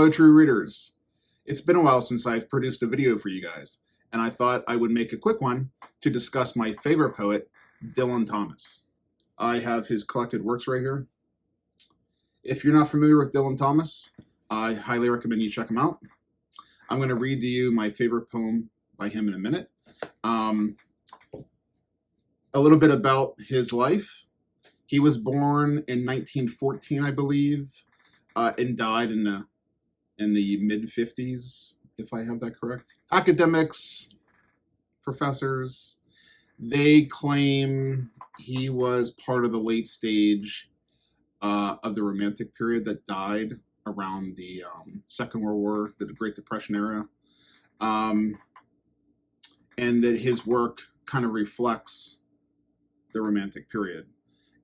Hello, true readers. It's been a while since I've produced a video for you guys, and I thought I would make a quick one to discuss my favorite poet, Dylan Thomas. I have his collected works right here. If you're not familiar with Dylan Thomas, I highly recommend you check him out. I'm going to read to you my favorite poem by him in a minute. A little bit about his life. He was born in 1914, I believe, and died in the mid-50s, if I have that correct. Academics, professors, they claim he was part of the late stage of the Romantic period that died around the Second World War, the Great Depression era, and that his work kind of reflects the Romantic period.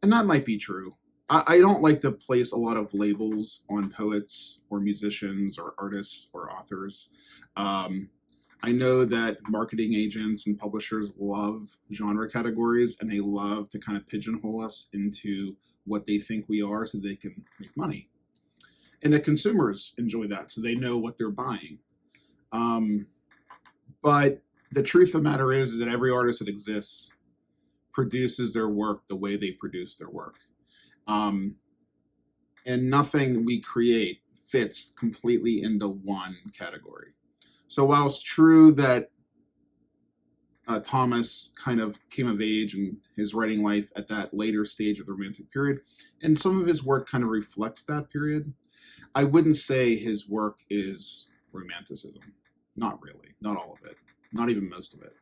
And that might be true. I don't like to place a lot of labels on poets or musicians or artists or authors. I know that marketing agents and publishers love genre categories, and they love to kind of pigeonhole us into what they think we are so they can make money. And the consumers enjoy that, so they know what they're buying. But the truth of the matter is that every artist that exists produces their work the way they produce their work. And nothing we create fits completely into one category. So while it's true that Thomas kind of came of age in his writing life at that later stage of the Romantic period, and some of his work kind of reflects that period, I wouldn't say his work is romanticism. Not really. Not all of it. Not even most of it.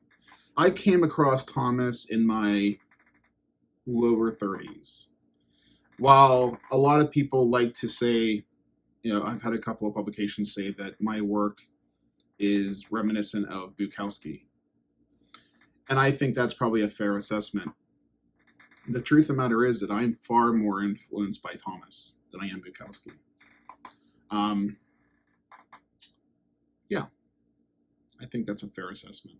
I came across Thomas in my lower 30s. While a lot of people like to say, I've had a couple of publications say that my work is reminiscent of Bukowski. And I think that's probably a fair assessment. The truth of the matter is that I'm far more influenced by Thomas than I am Bukowski. I think that's a fair assessment.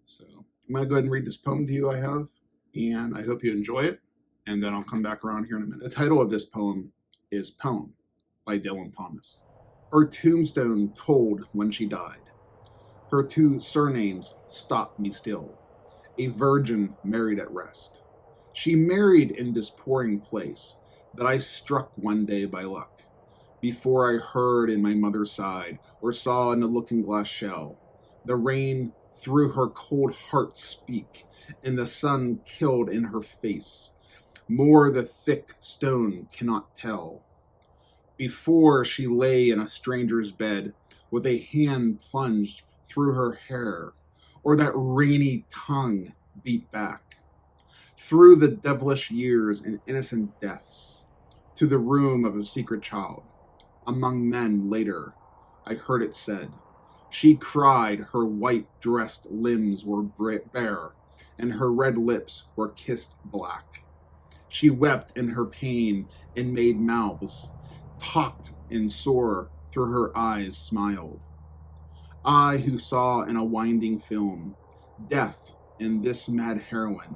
So I'm going to go ahead and read this poem to you I have, and I hope you enjoy it, and then I'll come back around here in a minute. The title of this poem is Poem by Dylan Thomas. Her tombstone told when she died. Her two surnames stopped me still. A virgin married at rest. She married in this pouring place that I struck one day by luck, before I heard in my mother's side or saw in the looking glass shell the rain through her cold heart speak, and the sun killed in her face. More the thick stone cannot tell. Before she lay in a stranger's bed, with a hand plunged through her hair, or that rainy tongue beat back, through the devilish years and innocent deaths, to the room of a secret child. Among men later, I heard it said, she cried, her white-dressed limbs were bare, and her red lips were kissed black. She wept in her pain and made mouths, talked and sore through her eyes smiled. I who saw in a winding film, death and this mad heroine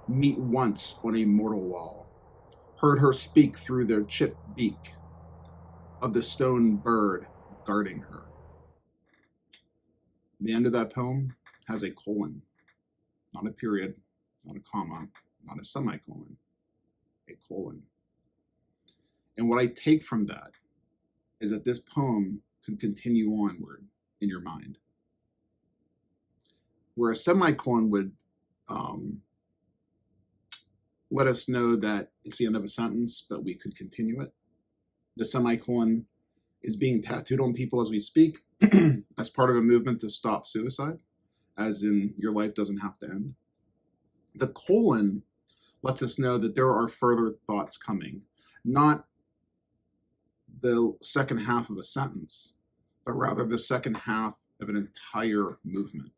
meet once on a mortal wall, heard her speak through the chipped beak of the stone bird guarding her. The end of that poem has a colon, not a period, not a comma, not a semicolon, a colon. And what I take from that is that this poem could continue onward in your mind. Where a semicolon would let us know that it's the end of a sentence, but we could continue it. The semicolon is being tattooed on people as we speak as part of a movement to stop suicide, as in your life doesn't have to end. The colon lets us know that there are further thoughts coming, not the second half of a sentence, but rather the second half of an entire movement,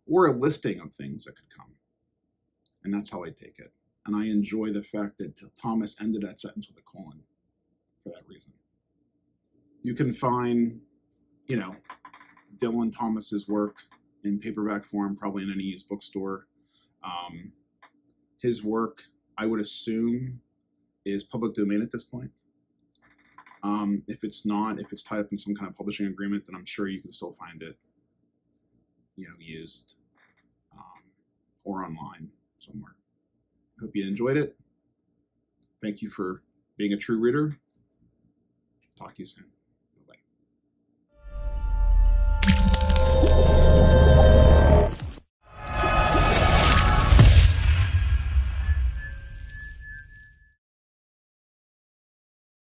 or a listing of things that could come. And that's how I take it. And I enjoy the fact that Thomas ended that sentence with a colon for that reason. You can find, Dylan Thomas's work in paperback form, probably in any used bookstore. His work, I would assume, is public domain at this point. If it's not, if it's tied up in some kind of publishing agreement, then I'm sure you can still find it, used or online somewhere. Hope you enjoyed it. Thank you for being a true reader. Talk to you soon.